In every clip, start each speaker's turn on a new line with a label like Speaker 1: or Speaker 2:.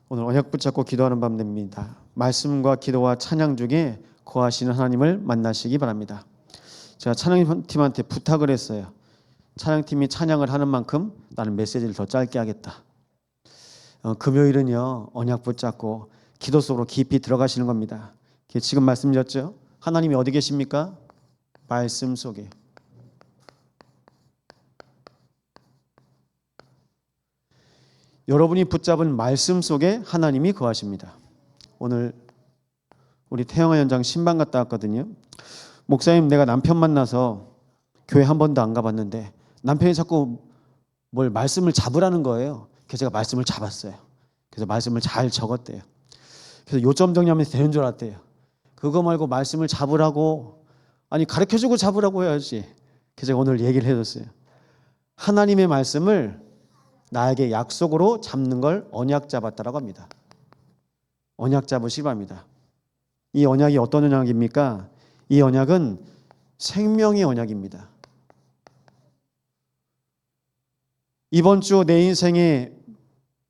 Speaker 1: 오늘 언약 붙잡고 기도하는 밤 됩니다. 말씀과 기도와 찬양 중에 거하시는 하나님을 만나시기 바랍니다. 제가 찬양팀한테 부탁을 했어요. 찬양팀이 찬양을 하는 만큼 나는 메시지를 더 짧게 하겠다. 금요일은요, 언약 붙잡고 기도 속으로 깊이 들어가시는 겁니다. 지금 말씀드렸죠? 하나님이 어디 계십니까? 말씀 속에. 여러분이 붙잡은 말씀 속에 하나님이 거하십니다. 오늘 우리 태영아 현장 신방 갔다 왔거든요. 목사님, 내가 남편 만나서 교회 한 번도 안 가봤는데 남편이 자꾸 뭘 말씀을 잡으라는 거예요. 그래서 제가 말씀을 잡았어요. 그래서 말씀을 잘 적었대요. 그래서 요점 정리하면서 되는 줄 알았대요. 그거 말고 말씀을 잡으라고, 아니 가르쳐주고 잡으라고 해야지. 그래서 제가 오늘 얘기를 해줬어요. 하나님의 말씀을 나에게 약속으로 잡는 걸 언약 잡았다라고 합니다. 언약 잡으시기 바랍니다. 이 언약이 어떤 언약입니까? 이 언약은 생명의 언약입니다. 이번 주 내 인생의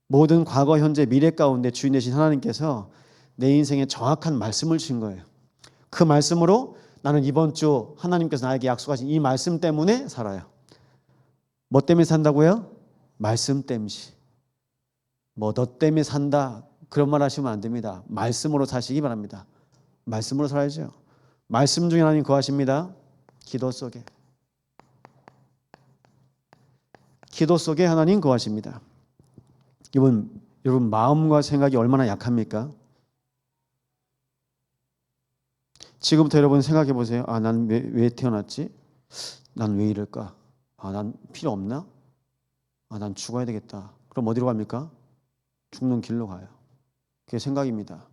Speaker 1: 모든 과거, 현재, 미래 가운데 주인 되신 하나님께서 내 인생에 정확한 말씀을 주신 거예요. 그 말씀으로 나는 이번 주 하나님께서 나에게 약속하신 이 말씀 때문에 살아요. 뭐 때문에 산다고요? 말씀 때문이지. 뭐 너 때문에 산다 그런 말 하시면 안 됩니다. 말씀으로 사시기 바랍니다. 말씀으로 살아야죠. 말씀 중에 하나님 거하십니다. 기도 속에. 기도 속에 하나님 거하십니다. 여러분 마음과 생각이 얼마나 약합니까? 지금부터 여러분 생각해 보세요. 아, 난 왜 태어났지? 난 왜 이럴까? 아, 난 필요 없나? 아, 난 죽어야 되겠다. 그럼 어디로 갑니까? 죽는 길로 가요. 그게 생각입니다.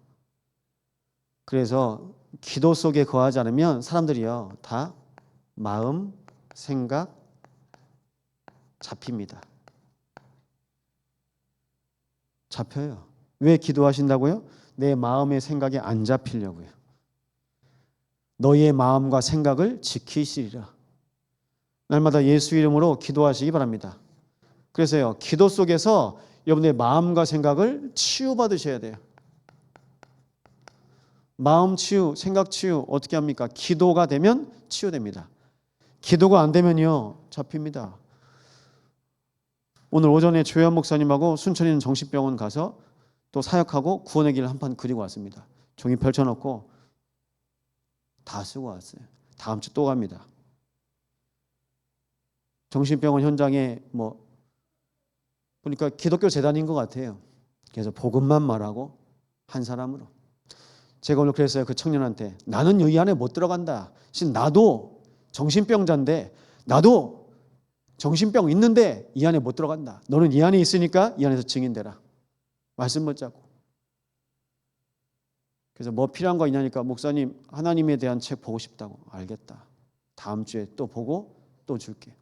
Speaker 1: 그래서 기도 속에 거하지 않으면 사람들이요, 다 마음, 생각 잡힙니다. 잡혀요. 왜 기도하신다고요? 내 마음의 생각이 안 잡히려고요. 너희의 마음과 생각을 지키시리라. 날마다 예수 이름으로 기도하시기 바랍니다. 그래서요, 기도 속에서 여러분의 마음과 생각을 치유받으셔야 돼요. 마음 치유, 생각 치유 어떻게 합니까? 기도가 되면 치유됩니다. 기도가 안 되면요, 잡힙니다. 오늘 오전에 조현 목사님하고 순천에 있는 정신병원 가서 또 사역하고 구원의 길을 한판 그리고 왔습니다. 종이 펼쳐놓고 다 쓰고 왔어요. 다음 주 또 갑니다. 정신병원 현장에 보니까 기독교 재단인 것 같아요. 그래서 복음만 말하고 한 사람으로. 제가 오늘 그랬어요. 그 청년한테. 나는 이 안에 못 들어간다. 나도 정신병자인데, 나도 정신병 있는데 이 안에 못 들어간다. 너는 이 안에 있으니까 이 안에서 증인되라. 말씀 붙잡고. 그래서 뭐 필요한 거 있냐니까, 목사님 하나님에 대한 책 보고 싶다고. 알겠다. 다음 주에 또 보고 또 줄게.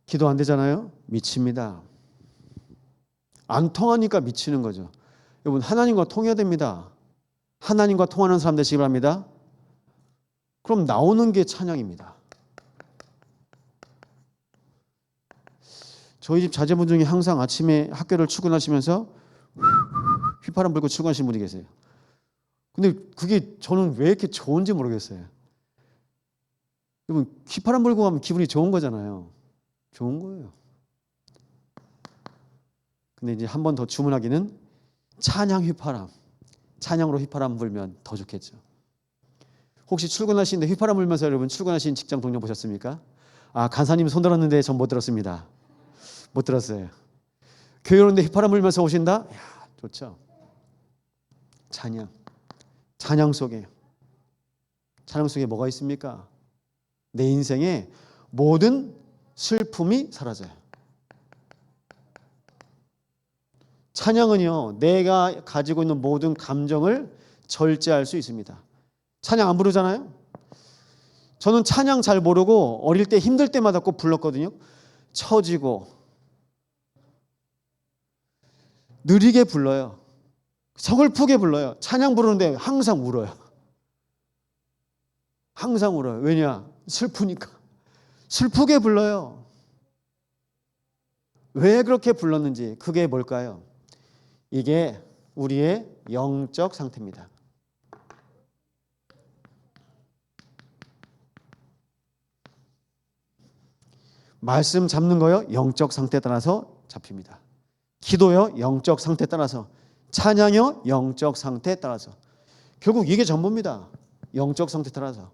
Speaker 1: 기도 안 되잖아요? 미칩니다. 안 통하니까 미치는 거죠. 여러분, 하나님과 통해야 됩니다. 하나님과 통하는 사람 되시기 바랍니다. 그럼 나오는 게 찬양입니다. 저희 집 자제분 중에 항상 아침에 학교를 출근하시면서 휘파람 불고 출근하시는 분이 계세요. 근데 그게 저는 왜 이렇게 좋은지 모르겠어요. 여러분, 휘파람 불고 가면 기분이 좋은 거잖아요. 좋은 거예요. 근데 이제 한 번 더 주문하기는 찬양 휘파람. 찬양으로 휘파람 불면 더 좋겠죠. 혹시 출근하시는데 휘파람 불면서 여러분 출근하신 직장 동료 보셨습니까? 아, 간사님 손 들었는데 전 못 들었습니다. 못 들었어요. 교회 오는데 휘파람 불면서 오신다? 야, 좋죠. 찬양. 찬양 속에 뭐가 있습니까? 내 인생에 모든 슬픔이 사라져요. 찬양은요, 내가 가지고 있는 모든 감정을 절제할 수 있습니다. 찬양 안 부르잖아요? 저는 찬양 잘 모르고 어릴 때 힘들 때마다 꼭 불렀거든요. 처지고 느리게 불러요. 서글프게 불러요. 찬양 부르는데 항상 울어요. 항상 울어요. 왜냐? 슬프니까. 슬프게 불러요. 왜 그렇게 불렀는지, 그게 뭘까요? 이게 우리의 영적 상태입니다. 말씀 잡는 거요, 영적 상태에 따라서 잡힙니다. 기도요, 영적 상태에 따라서. 찬양요, 영적 상태에 따라서. 결국 이게 전부입니다. 영적 상태에 따라서.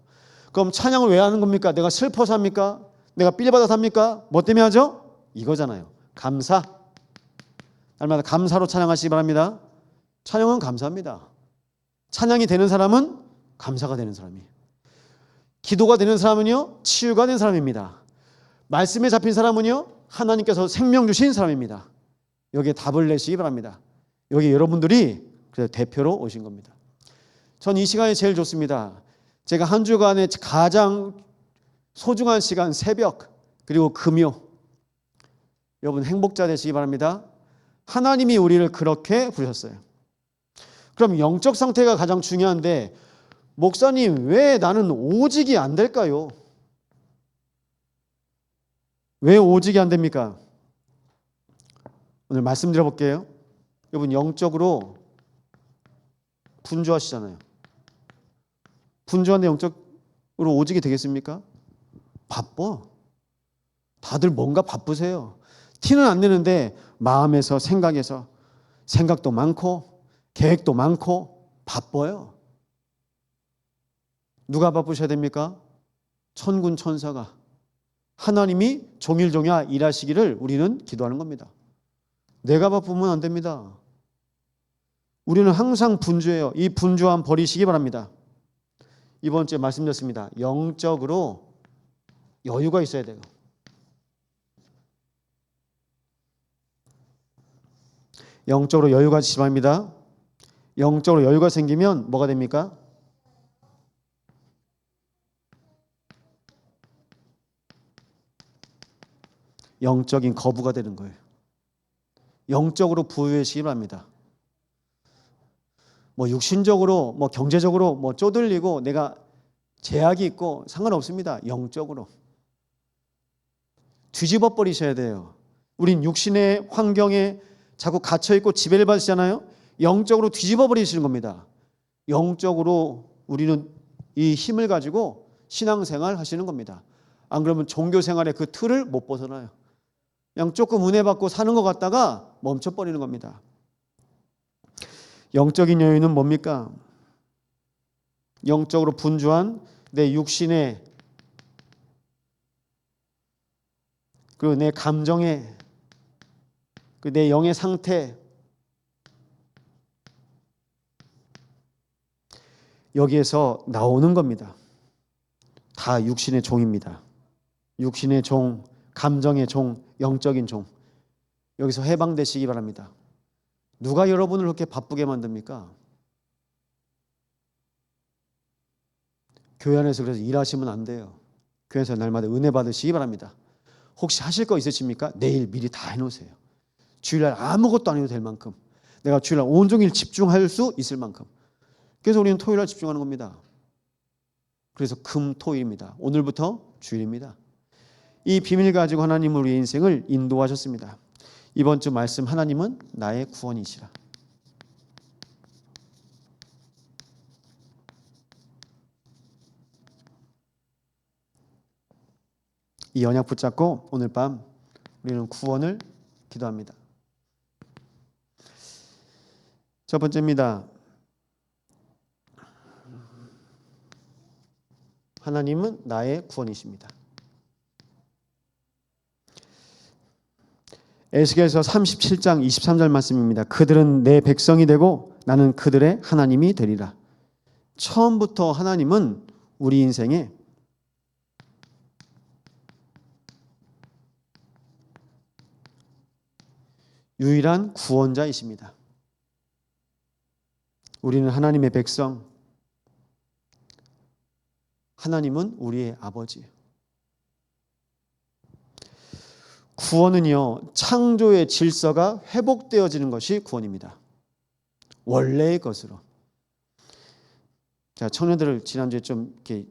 Speaker 1: 그럼 찬양을 왜 하는 겁니까? 내가 슬퍼서 합니까? 내가 삘받아서 합니까? 뭐 때문에 하죠? 이거잖아요. 감사. 날마다 감사로 찬양하시기 바랍니다. 찬양은 감사합니다. 찬양이 되는 사람은 감사가 되는 사람이에요. 기도가 되는 사람은요, 치유가 된 사람입니다. 말씀에 잡힌 사람은요, 하나님께서 생명 주신 사람입니다. 여기에 답을 내시기 바랍니다. 여기 여러분들이 그래서 대표로 오신 겁니다. 전 이 시간이 제일 좋습니다. 제가 한 주간에 가장 소중한 시간, 새벽 그리고 금요. 여러분 행복자 되시기 바랍니다. 하나님이 우리를 그렇게 부르셨어요. 그럼 영적 상태가 가장 중요한데, 목사님 왜 나는 오직이 안 될까요? 왜 오직이 안 됩니까? 오늘 말씀드려 볼게요. 여러분 영적으로 분주하시잖아요. 분주한데 영적으로 오직이 되겠습니까? 바빠. 다들 뭔가 바쁘세요. 티는 안 내는데 마음에서 생각에서 생각도 많고 계획도 많고 바빠요. 누가 바쁘셔야 됩니까? 천군 천사가, 하나님이 종일종야 일하시기를 우리는 기도하는 겁니다. 내가 바쁘면 안 됩니다. 우리는 항상 분주해요. 이 분주함 버리시기 바랍니다. 이번 주에 말씀드렸습니다. 영적으로 여유가 있어야 돼요. 영적으로 여유가 있으시기 바랍니다. 영적으로 여유가 생기면 뭐가 됩니까? 영적인 거부가 되는 거예요. 영적으로 부유해지기 바랍니다. 뭐 육신적으로, 뭐 경제적으로 뭐 쪼들리고 내가 제약이 있고 상관없습니다. 영적으로 뒤집어 버리셔야 돼요. 우린 육신의 환경에 자꾸 갇혀 있고 지배를 받으시잖아요. 영적으로 뒤집어 버리시는 겁니다. 영적으로 우리는 이 힘을 가지고 신앙생활 하시는 겁니다. 안 그러면 종교생활의 그 틀을 못 벗어나요. 그냥 조금 은혜 받고 사는 것 같다가 멈춰버리는 겁니다. 영적인 여유는 뭡니까? 영적으로 분주한 내 육신의 그리고 내 감정의 내 영의 상태, 여기에서 나오는 겁니다. 다 육신의 종입니다. 육신의 종, 감정의 종, 영적인 종. 여기서 해방되시기 바랍니다. 누가 여러분을 그렇게 바쁘게 만듭니까? 교회 안에서 그래서 일하시면 안 돼요. 교회에서 날마다 은혜 받으시기 바랍니다. 혹시 하실 거 있으십니까? 내일 미리 다 해놓으세요. 주일날 아무것도 안 해도 될 만큼, 내가 주일날 온종일 집중할 수 있을 만큼. 그래서 우리는 토요일날 집중하는 겁니다. 그래서 금토일입니다. 오늘부터 주일입니다. 이 비밀 가지고 하나님은 우리의 인생을 인도하셨습니다. 이번 주 말씀, 하나님은 나의 구원이시라. 이 언약 붙잡고 오늘 밤 우리는 구원을 기도합니다. 첫 번째입니다. 하나님은 나의 구원이십니다. 에스겔서 37장 23절 말씀입니다. 그들은 내 백성이 되고 나는 그들의 하나님이 되리라. 처음부터 하나님은 우리 인생에 유일한 구원자이십니다. 우리는 하나님의 백성, 하나님은 우리의 아버지. 구원은요, 창조의 질서가 회복되어지는 것이 구원입니다. 원래의 것으로. 제가 청년들을 지난주에 좀 이렇게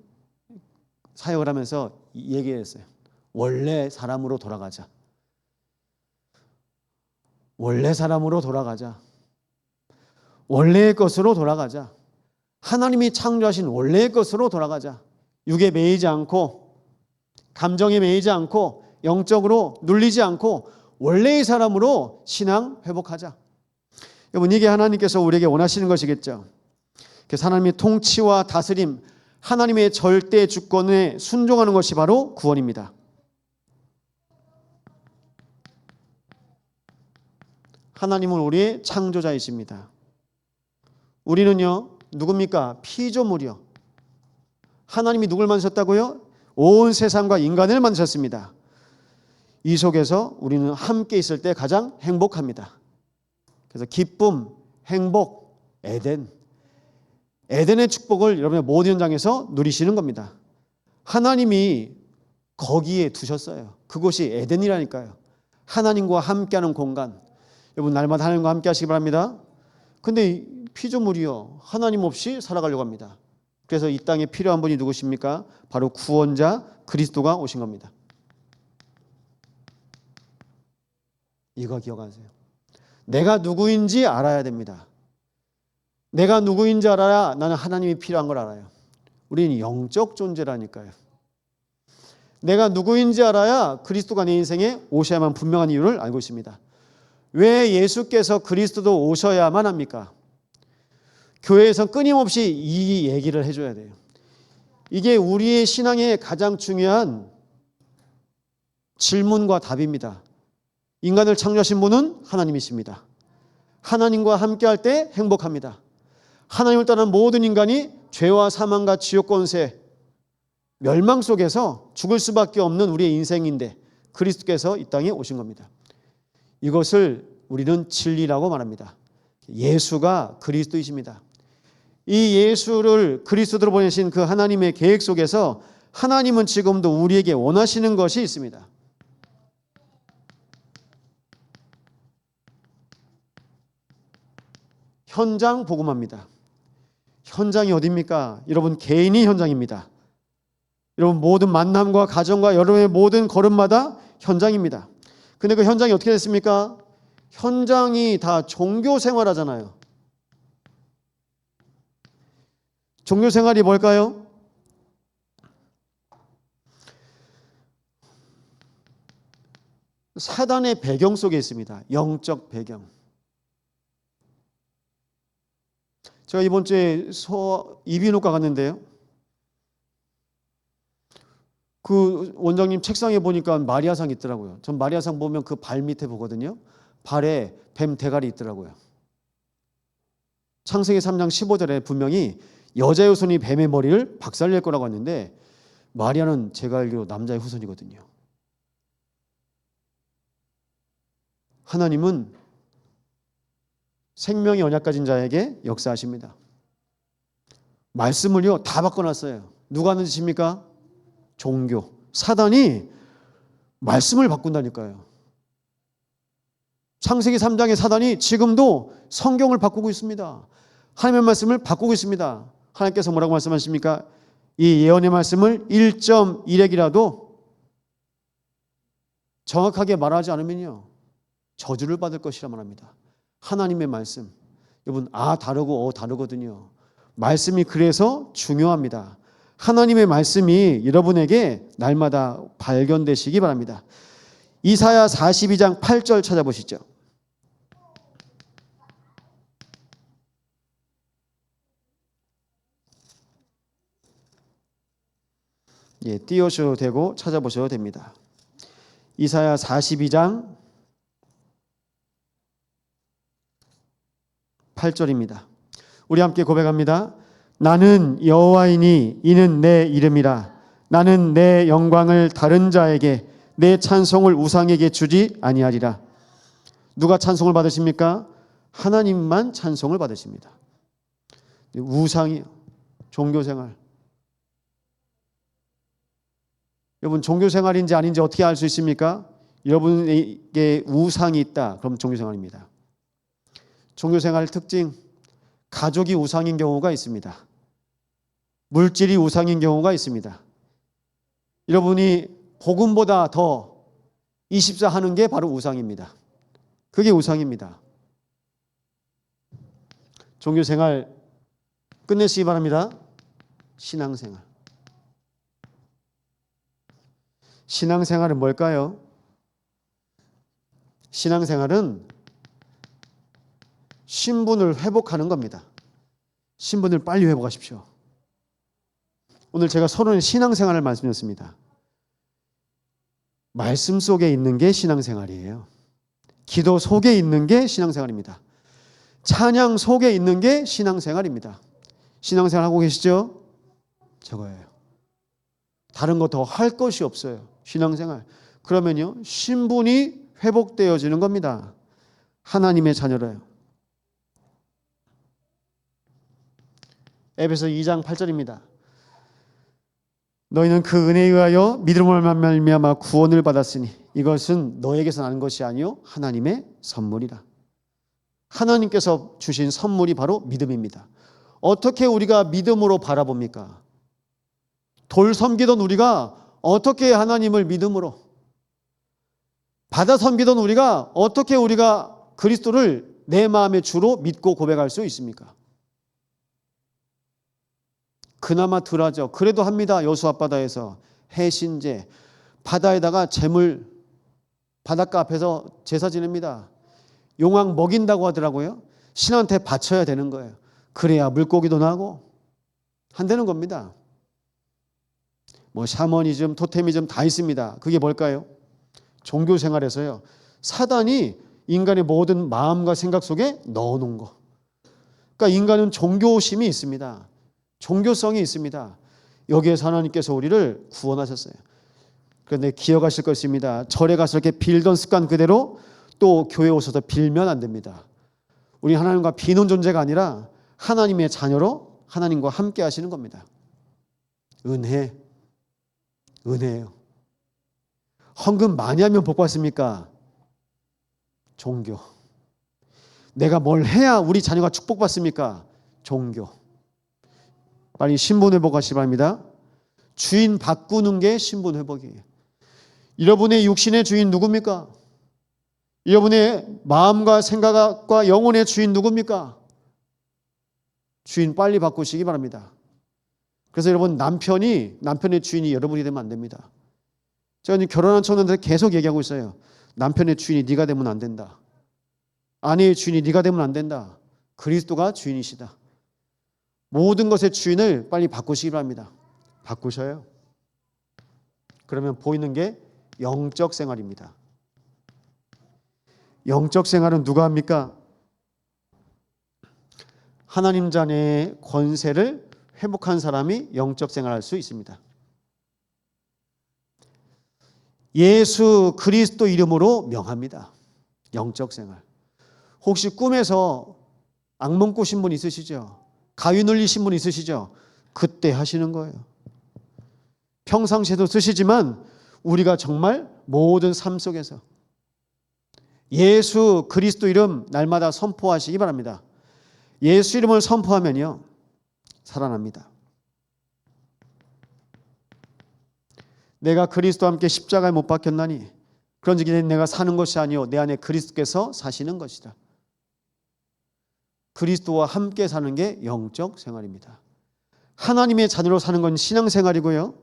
Speaker 1: 사역을 하면서 얘기했어요. 원래 사람으로 돌아가자. 원래 사람으로 돌아가자. 원래의 것으로 돌아가자. 하나님이 창조하신 원래의 것으로 돌아가자. 육에 매이지 않고 감정에 매이지 않고 영적으로 눌리지 않고 원래의 사람으로 신앙 회복하자. 여러분, 이게 하나님께서 우리에게 원하시는 것이겠죠. 그래서 하나님의 통치와 다스림, 하나님의 절대 주권에 순종하는 것이 바로 구원입니다. 하나님은 우리의 창조자이십니다. 우리는요, 누굽니까? 피조물이요. 하나님이 누굴 만드셨다고요? 온 세상과 인간을 만드셨습니다. 이 속에서 우리는 함께 있을 때 가장 행복합니다. 그래서 기쁨, 행복, 에덴의 축복을 여러분의 모든 현장에서 누리시는 겁니다. 하나님이 거기에 두셨어요. 그곳이 에덴이라니까요. 하나님과 함께하는 공간. 여러분, 날마다 하나님과 함께 하시기 바랍니다. 근데 피조물이요, 하나님 없이 살아가려고 합니다. 그래서 이 땅에 필요한 분이 누구십니까? 바로 구원자 그리스도가 오신 겁니다. 이거 기억하세요. 내가 누구인지 알아야 됩니다. 내가 누구인지 알아야 나는 하나님이 필요한 걸 알아요. 우리는 영적 존재라니까요. 내가 누구인지 알아야 그리스도가 내 인생에 오셔야만 분명한 이유를 알고 있습니다. 왜 예수께서 그리스도도 오셔야만 합니까? 교회에서 끊임없이 이 얘기를 해줘야 돼요. 이게 우리의 신앙의 가장 중요한 질문과 답입니다. 인간을 창조하신 분은 하나님이십니다. 하나님과 함께할 때 행복합니다. 하나님을 떠난 모든 인간이 죄와 사망과 지옥 권세, 멸망 속에서 죽을 수밖에 없는 우리의 인생인데 그리스도께서 이 땅에 오신 겁니다. 이것을 우리는 진리라고 말합니다. 예수가 그리스도이십니다. 이 예수를 그리스도로 보내신 그 하나님의 계획 속에서 하나님은 지금도 우리에게 원하시는 것이 있습니다. 현장 복음합니다. 현장이 어디입니까? 여러분, 개인이 현장입니다. 여러분, 모든 만남과 가정과 여러분의 모든 걸음마다 현장입니다. 근데 그 현장이 어떻게 됐습니까? 현장이 다 종교 생활하잖아요. 종교 생활이 뭘까요? 사단의 배경 속에 있습니다. 영적 배경. 제가 이번 주에 이비인후과 갔는데요. 그 원장님 책상에 보니까 마리아상 있더라고요. 전 마리아상 보면 그 발 밑에 보거든요. 발에 뱀 대가리 있더라고요. 창세기 3장 15절에 분명히 여자의 후손이 뱀의 머리를 박살낼 거라고 했는데 마리아는 제가 알기로 남자의 후손이거든요. 하나님은 생명의 언약 가진 자에게 역사하십니다. 말씀을요 다 바꿔놨어요. 누가 하는 짓입니까? 종교. 사단이 말씀을 바꾼다니까요. 창세기 3장의 사단이 지금도 성경을 바꾸고 있습니다. 하나님의 말씀을 바꾸고 있습니다. 하나님께서 뭐라고 말씀하십니까? 이 예언의 말씀을 1.1핵이라도 정확하게 말하지 않으면요 저주를 받을 것이라 말합니다. 하나님의 말씀. 여러분, 다르고 다르거든요. 말씀이 그래서 중요합니다. 하나님의 말씀이 여러분에게 날마다 발견되시기 바랍니다. 이사야 42장 8절 찾아보시죠. 띄우셔도 되고 찾아보셔도 됩니다. 이사야 42장 8절입니다. 우리 함께 고백합니다. 나는 여호와이니 이는 내 이름이라. 나는 내 영광을 다른 자에게 내 찬송을 우상에게 주지 아니하리라. 누가 찬송을 받으십니까? 하나님만 찬송을 받으십니다. 우상이 종교생활. 여러분, 종교생활인지 아닌지 어떻게 알 수 있습니까? 여러분에게 우상이 있다. 그럼 종교생활입니다. 종교생활 특징, 가족이 우상인 경우가 있습니다. 물질이 우상인 경우가 있습니다. 여러분이 복음보다 더 24 하는 게 바로 우상입니다. 그게 우상입니다. 종교생활 끝내시기 바랍니다. 신앙생활. 신앙생활은 뭘까요? 신앙생활은 신분을 회복하는 겁니다. 신분을 빨리 회복하십시오. 오늘 제가 서론의 신앙생활을 말씀드렸습니다. 말씀 속에 있는 게 신앙생활이에요. 기도 속에 있는 게 신앙생활입니다. 찬양 속에 있는 게 신앙생활입니다. 신앙생활 하고 계시죠? 저거예요. 다른 거 더 할 것이 없어요. 신앙생활. 그러면요, 신분이 회복되어지는 겁니다. 하나님의 자녀로요. 에베소 2장 8절입니다. 너희는 그 은혜에 의하여 믿음으로 말미암아 구원을 받았으니 이것은 너에게서 나는 것이 아니요 하나님의 선물이라. 하나님께서 주신 선물이 바로 믿음입니다. 어떻게 우리가 믿음으로 바라봅니까? 돌 섬기던 우리가 어떻게 하나님을 믿음으로, 바다 섬기던 우리가 어떻게 우리가 그리스도를 내 마음의 주로 믿고 고백할 수 있습니까? 그나마 덜하죠. 그래도 합니다. 여수 앞바다에서 해신제, 바다에다가 재물, 바닷가 앞에서 제사 지냅니다. 용왕 먹인다고 하더라고요. 신한테 바쳐야 되는 거예요. 그래야 물고기도 나고 한다는 겁니다. 뭐 샤머니즘, 토테미즘 다 있습니다. 그게 뭘까요? 종교 생활에서요, 사단이 인간의 모든 마음과 생각 속에 넣어놓은 거. 그러니까 인간은 종교심이 있습니다. 종교성이 있습니다. 여기에서 하나님께서 우리를 구원하셨어요. 그런데 기억하실 것입니다. 절에 가서 이렇게 빌던 습관 그대로 또 교회 오셔서 빌면 안 됩니다. 우리 하나님과 비는 존재가 아니라 하나님의 자녀로 하나님과 함께 하시는 겁니다. 은혜, 은혜예요. 헌금 많이 하면 복 받습니까? 종교. 내가 뭘 해야 우리 자녀가 축복받습니까? 종교. 빨리 신분 회복하시기 바랍니다. 주인 바꾸는 게 신분 회복이에요. 여러분의 육신의 주인 누굽니까? 여러분의 마음과 생각과 영혼의 주인 누굽니까? 주인 빨리 바꾸시기 바랍니다. 그래서 여러분, 남편의 주인이 여러분이 되면 안 됩니다. 제가 결혼한 청년들 계속 얘기하고 있어요. 남편의 주인이 네가 되면 안 된다. 아내의 주인이 네가 되면 안 된다. 그리스도가 주인이시다. 모든 것의 주인을 빨리 바꾸시기 바랍니다. 바꾸셔요. 그러면 보이는 게 영적 생활입니다. 영적 생활은 누가 합니까? 하나님 자녀의 권세를 회복한 사람이 영적 생활할 수 있습니다. 예수 그리스도 이름으로 명합니다. 영적 생활. 혹시 꿈에서 악몽 꾸신 분 있으시죠? 가위 눌리신 분 있으시죠? 그때 하시는 거예요. 평상시에도 쓰시지만 우리가 정말 모든 삶 속에서 예수 그리스도 이름 날마다 선포하시기 바랍니다. 예수 이름을 선포하면요, 살아납니다. 내가 그리스도와 함께 십자가에 못 박혔나니 그런즉 내가 사는 것이 아니요 내 안에 그리스도께서 사시는 것이다. 그리스도와 함께 사는 게 영적 생활입니다. 하나님의 자녀로 사는 건 신앙생활이고요,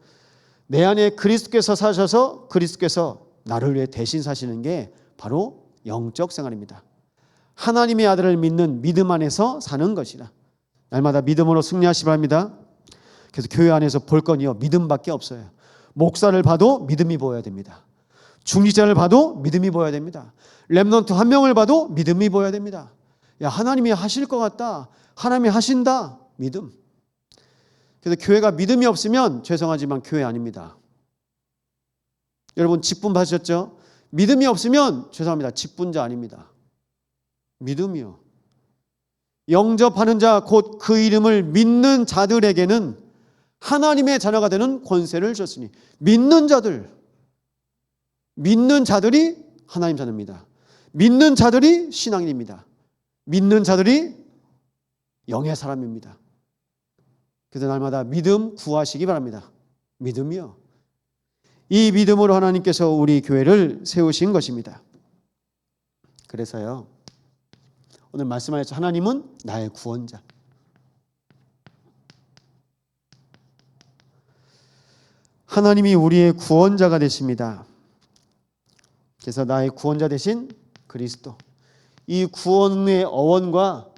Speaker 1: 내 안에 그리스도께서 사셔서 그리스도께서 나를 위해 대신 사시는 게 바로 영적 생활입니다. 하나님의 아들을 믿는 믿음 안에서 사는 것이다. 날마다 믿음으로 승리하시기 바랍니다. 그래서 교회 안에서 볼 건요, 믿음밖에 없어요. 목사를 봐도 믿음이 보여야 됩니다. 중직자를 봐도 믿음이 보여야 됩니다. 렘넌트 한 명을 봐도 믿음이 보여야 됩니다. 야, 하나님이 하실 것 같다. 하나님이 하신다. 믿음. 그래서 교회가 믿음이 없으면 죄송하지만 교회 아닙니다. 여러분 직분 받으셨죠? 믿음이 없으면 죄송합니다. 직분자 아닙니다. 믿음이요. 영접하는 자 곧 그 이름을 믿는 자들에게는 하나님의 자녀가 되는 권세를 줬으니, 믿는 자들이 하나님 자녀입니다. 믿는 자들이 신앙인입니다. 믿는 자들이 영의 사람입니다. 그래서 날마다 믿음 구하시기 바랍니다. 믿음이요. 이 믿음으로 하나님께서 우리 교회를 세우신 것입니다. 그래서요, 오늘 말씀하셨죠. 하나님은 나의 구원자. 하나님이 우리의 구원자가 되십니다. 그래서 나의 구원자 되신 그리스도. 이 구원의 어원과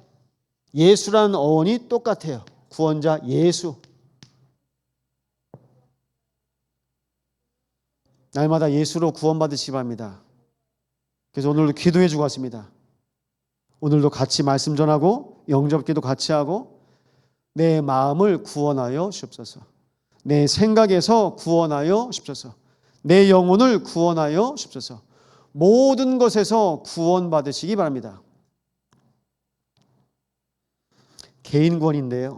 Speaker 1: 예수라는 어원이 똑같아요. 구원자 예수. 날마다 예수로 구원받으시기 바랍니다. 그래서 오늘도 기도해 주고 왔습니다. 오늘도 같이 말씀 전하고 영접기도 같이 하고 내 마음을 구원하여 주옵소서. 내 생각에서 구원하여 주옵소서. 내 영혼을 구원하여 주옵소서. 모든 것에서 구원받으시기 바랍니다. 개인 구원인데요.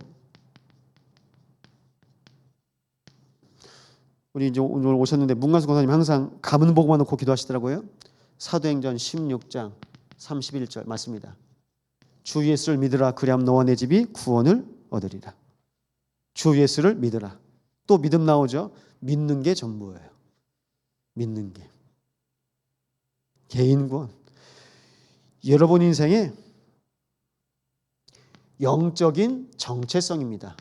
Speaker 1: 우리 이제 오늘 오셨는데 문관수 권사님 항상 가문 보고만 놓고 기도하시더라고요. 사도행전 16장 31절 맞습니다. 주 예수를 믿으라 그리하면 너와 내 집이 구원을 얻으리라. 주 예수를 믿으라. 또 믿음 나오죠. 믿는 게 전부예요. 믿는 게. 개인 구원. 여러분 인생에 영적인 정체성입니다.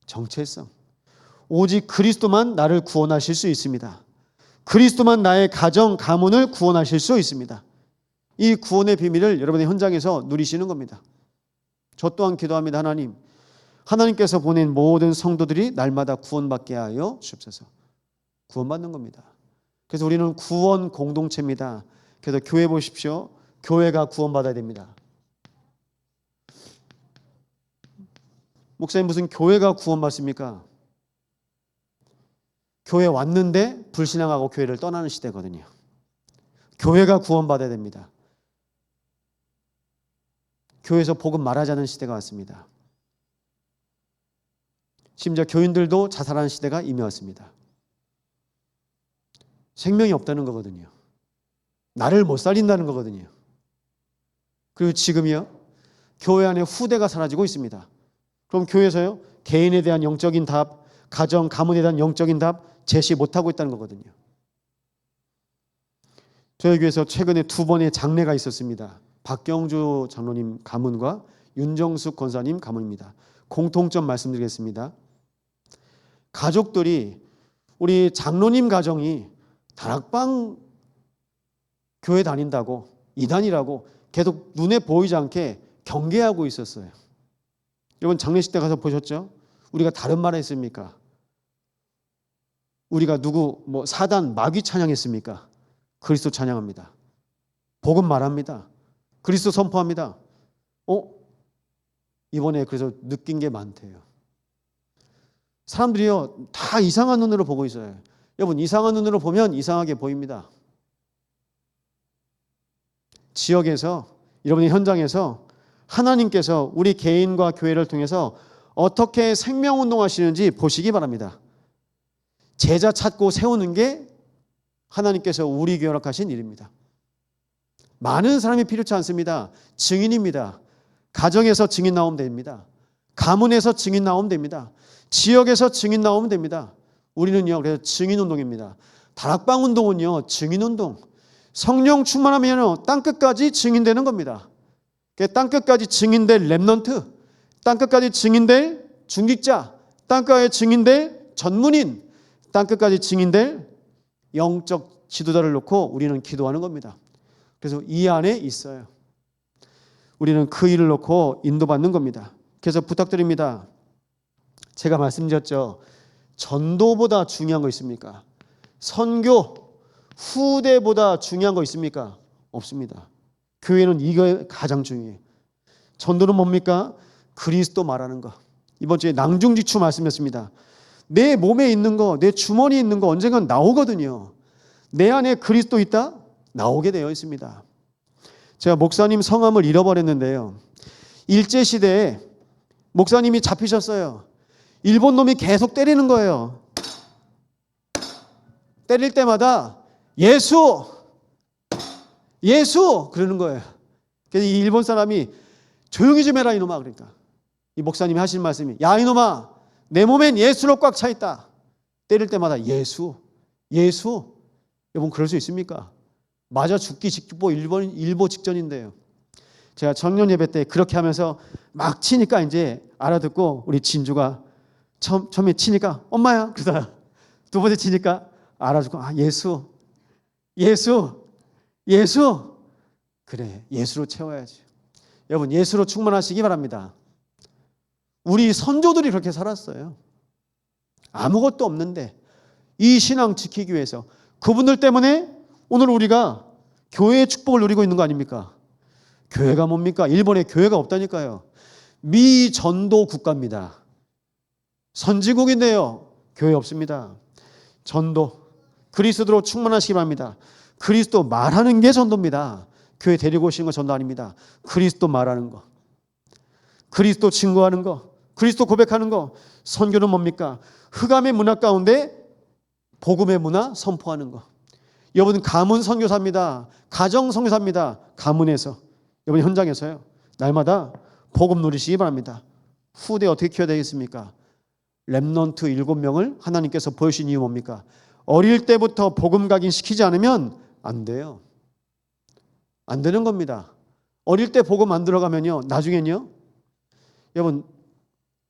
Speaker 1: 정체성. 오직 그리스도만 나를 구원하실 수 있습니다. 그리스도만 나의 가정, 가문을 구원하실 수 있습니다. 이 구원의 비밀을 여러분의 현장에서 누리시는 겁니다. 저 또한 기도합니다. 하나님께서 보낸 모든 성도들이 날마다 구원받게 하여 주옵소서. 구원받는 겁니다. 그래서 우리는 구원 공동체입니다. 그래서 교회 보십시오. 교회가 구원받아야 됩니다. 목사님 무슨 교회가 구원받습니까? 교회 왔는데 불신앙하고 교회를 떠나는 시대거든요. 교회가 구원받아야 됩니다. 교회에서 복음 말하자는 시대가 왔습니다. 심지어 교인들도 자살하는 시대가 이미 왔습니다. 생명이 없다는 거거든요. 나를 못 살린다는 거거든요. 그리고 지금이요. 교회 안에 후대가 사라지고 있습니다. 그럼 교회에서요. 개인에 대한 영적인 답, 가정, 가문에 대한 영적인 답 제시 못하고 있다는 거거든요. 저희 교회에서 최근에 2번의 장례가 있었습니다. 박경주 장로님 가문과 윤정숙 권사님 가문입니다. 공통점 말씀드리겠습니다. 가족들이 우리 장로님 가정이 다락방 교회 다닌다고 이단이라고 계속 눈에 보이지 않게 경계하고 있었어요. 여러분 장례식 때 가서 보셨죠? 우리가 다른 말 했습니까? 우리가 누구 사단 마귀 찬양했습니까? 그리스도 찬양합니다. 복음 말합니다. 그리스도 선포합니다. 이번에 그래서 느낀 게 많대요. 사람들이요 다 이상한 눈으로 보고 있어요. 여러분 이상한 눈으로 보면 이상하게 보입니다. 지역에서 여러분의 현장에서 하나님께서 우리 개인과 교회를 통해서 어떻게 생명운동 하시는지 보시기 바랍니다. 제자 찾고 세우는 게 하나님께서 우리 교회로 하신 일입니다. 많은 사람이 필요치 않습니다. 증인입니다. 가정에서 증인 나오면 됩니다. 가문에서 증인 나오면 됩니다. 지역에서 증인 나오면 됩니다. 우리는요 그래서 증인운동입니다. 다락방 운동은요 증인운동. 성령 충만하면 땅끝까지 증인되는 겁니다. 땅끝까지 증인될 렘넌트, 땅끝까지 증인될 중직자, 땅끝까지 증인될 전문인, 땅끝까지 증인될 영적 지도자를 놓고 우리는 기도하는 겁니다. 그래서 이 안에 있어요. 우리는 그 일을 놓고 인도받는 겁니다. 그래서 부탁드립니다. 제가 말씀드렸죠. 전도보다 중요한 거 있습니까? 선교, 후대보다 중요한 거 있습니까? 없습니다. 교회는 이거 가장 중요해요. 전도는 뭡니까? 그리스도 말하는 거. 이번 주에 낭중지추 말씀이었습니다. 내 몸에 있는 거, 내 주머니에 있는 거 언젠간 나오거든요. 내 안에 그리스도 있다? 나오게 되어 있습니다. 제가 목사님 성함을 잃어버렸는데요. 일제시대에 목사님이 잡히셨어요. 일본 놈이 계속 때리는 거예요. 때릴 때마다 예수! 예수! 그러는 거예요. 그래서 이 일본 사람이 조용히 좀 해라 이놈아. 그러니까 이 목사님이 하신 말씀이 야 이놈아 내 몸엔 예수로 꽉 차 있다. 때릴 때마다 예수, 예수. 여러분 그럴 수 있습니까? 맞아 죽기 일보 직전인데요. 제가 청년 예배 때 그렇게 하면서 막 치니까 이제 알아듣고 우리 진주가 처음에 치니까 엄마야 그러다가 두 번째 치니까 알아듣고 예수 그래 예수로 채워야지. 여러분 예수로 충만하시기 바랍니다. 우리 선조들이 그렇게 살았어요. 아무것도 없는데 이 신앙 지키기 위해서 그분들 때문에 오늘 우리가 교회의 축복을 누리고 있는 거 아닙니까? 교회가 뭡니까? 일본에 교회가 없다니까요. 미전도 국가입니다. 선지국인데요. 교회 없습니다. 전도. 그리스도로 충만하시기 바랍니다. 그리스도 말하는 게 전도입니다. 교회 데리고 오시는 거 전도 아닙니다. 그리스도 말하는 거. 그리스도 증거하는 거. 그리스도 고백하는 거. 선교는 뭡니까? 흑암의 문화 가운데 복음의 문화 선포하는 거. 여러분 가문 선교사입니다. 가정 선교사입니다. 가문에서. 여러분 현장에서요. 날마다 복음 누리시기 바랍니다. 후대 어떻게 키워야 되겠습니까? 렘넌트 7명을 하나님께서 보여주신 이유 뭡니까? 어릴 때부터 복음 각인시키지 않으면 안 돼요. 안 되는 겁니다. 어릴 때 복음 안 들어가면요. 나중엔요. 여러분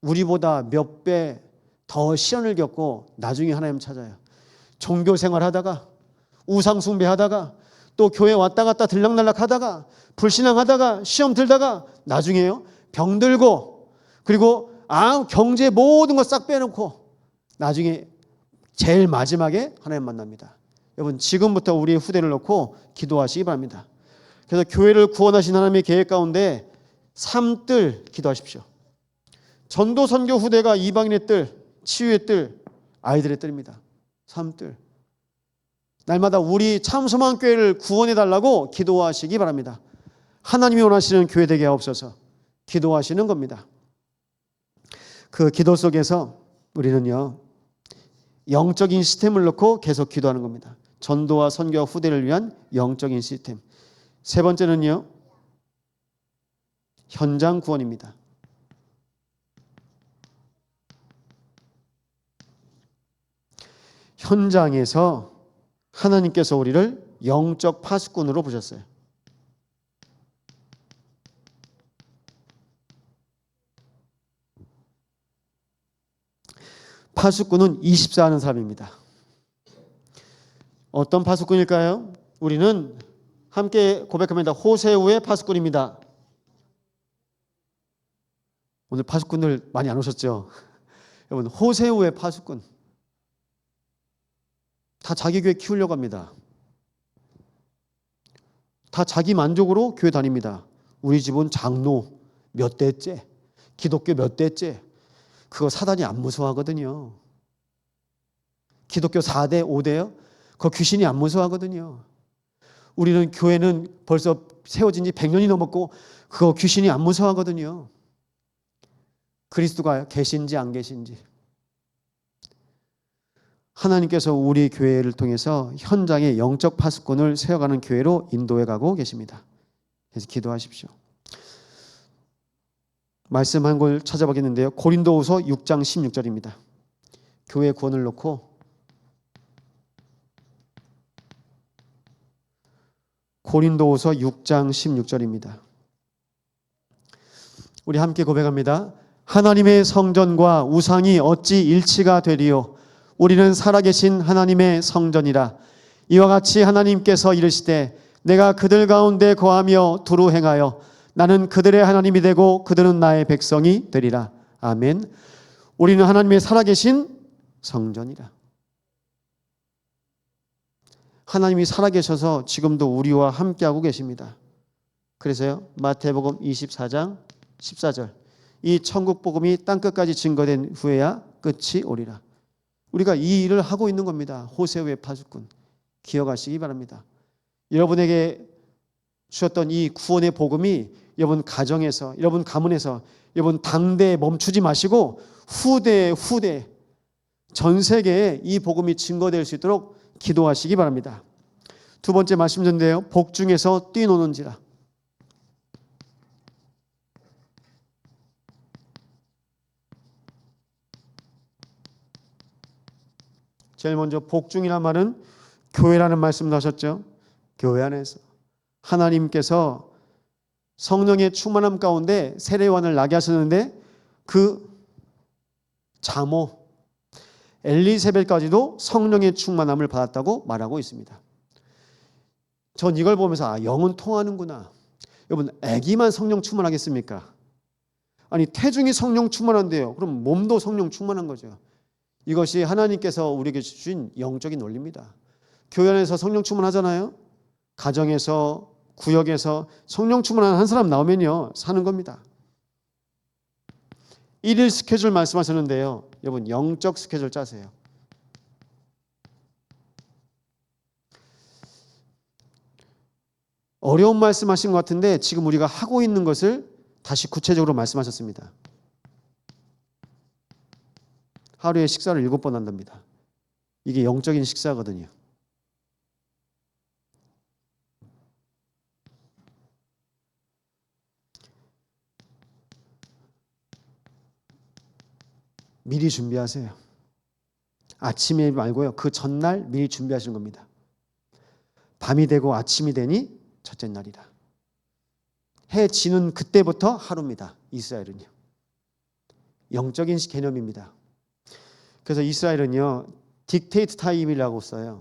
Speaker 1: 우리보다 몇 배 더 시련을 겪고 나중에 하나님 찾아요. 종교 생활하다가 우상 숭배하다가 또 교회 왔다 갔다 들락날락 하다가 불신앙하다가 시험 들다가 나중에요. 병들고 그리고 경제 모든 거 싹 빼놓고 나중에 제일 마지막에 하나님 만납니다. 여러분 지금부터 우리의 후대를 놓고 기도하시기 바랍니다. 그래서 교회를 구원하신 하나님의 계획 가운데 3뜰 기도하십시오. 전도 선교 후대가 이방인의 뜰, 치유의 뜰, 아이들의 뜰입니다. 3뜰. 날마다 우리 참소망 교회를 구원해 달라고 기도하시기 바랍니다. 하나님이 원하시는 교회 되게 하옵소서. 기도하시는 겁니다. 그 기도 속에서 우리는요 영적인 시스템을 놓고 계속 기도하는 겁니다. 전도와 선교와 후대를 위한 영적인 시스템. 세 번째는요 현장 구원입니다. 현장에서 하나님께서 우리를 영적 파수꾼으로 부르셨어요. 파수꾼은 24 하는 사람입니다. 어떤 파수꾼일까요? 우리는 함께 고백합니다. 호세우의 파수꾼입니다. 오늘 파수꾼들 많이 안 오셨죠? 여러분 호세우의 파수꾼. 다 자기 교회 키우려고 합니다. 다 자기 만족으로 교회 다닙니다. 우리 집은 장로 몇 대째, 기독교 몇 대째. 그거 사단이 안 무서워하거든요. 기독교 4대, 5대요? 그거 귀신이 안 무서워하거든요. 우리는 교회는 벌써 세워진 지 100년이 넘었고 그거 귀신이 안 무서워하거든요. 그리스도가 계신지 안 계신지. 하나님께서 우리 교회를 통해서 현장에 영적 파수꾼을 세워가는 교회로 인도해 가고 계십니다. 그래서 기도하십시오. 말씀 한 걸 찾아보겠는데요. 고린도후서 6장 16절입니다. 교회 구원을 놓고 고린도후서 6장 16절입니다. 우리 함께 고백합니다. 하나님의 성전과 우상이 어찌 일치가 되리요? 우리는 살아계신 하나님의 성전이라. 이와 같이 하나님께서 이르시되 내가 그들 가운데 거하며 두루 행하여 나는 그들의 하나님이 되고 그들은 나의 백성이 되리라. 아멘. 우리는 하나님의 살아계신 성전이라. 하나님이 살아계셔서 지금도 우리와 함께하고 계십니다. 그래서요 마태복음 24장 14절 이 천국 복음이 땅끝까지 증거된 후에야 끝이 오리라. 우리가 이 일을 하고 있는 겁니다. 호세우의 파수꾼 기억하시기 바랍니다. 여러분에게 주셨던 이 구원의 복음이 여러분 가정에서 여러분 가문에서 여러분 당대에 멈추지 마시고 후대 전 세계에 이 복음이 증거될 수 있도록 기도하시기 바랍니다. 두 번째 말씀 전인데요. 복중에서 뛰노는지라. 제일 먼저 복중이란 말은 교회라는 말씀도 하셨죠. 교회 안에서 하나님께서 성령의 충만함 가운데 세례요한을 나게 하셨는데 그 자모 엘리세벳까지도 성령의 충만함을 받았다고 말하고 있습니다. 전 이걸 보면서 영은 통하는구나. 여러분, 아기만 성령 충만하겠습니까? 아니, 태중이 성령 충만한데요. 그럼 몸도 성령 충만한 거죠. 이것이 하나님께서 우리에게 주신 영적인 원리입니다. 교회 안에서 성령 충만하잖아요. 가정에서, 구역에서 성령 충만한 한 사람 나오면요, 사는 겁니다. 1일 스케줄 말씀하셨는데요. 여러분, 영적 스케줄 짜세요. 어려운 말씀하신 것 같은데 지금 우리가 하고 있는 것을 다시 구체적으로 말씀하셨습니다. 하루에 식사를 7번 한답니다. 이게 영적인 식사거든요. 미리 준비하세요. 아침에 말고요. 그 전날 미리 준비하시는 겁니다. 밤이 되고 아침이 되니 첫째 날이다. 해 지는 그때부터 하루입니다. 이스라엘은요. 영적인 개념입니다. 그래서 이스라엘은요, 딕테이트 타임이라고 써요.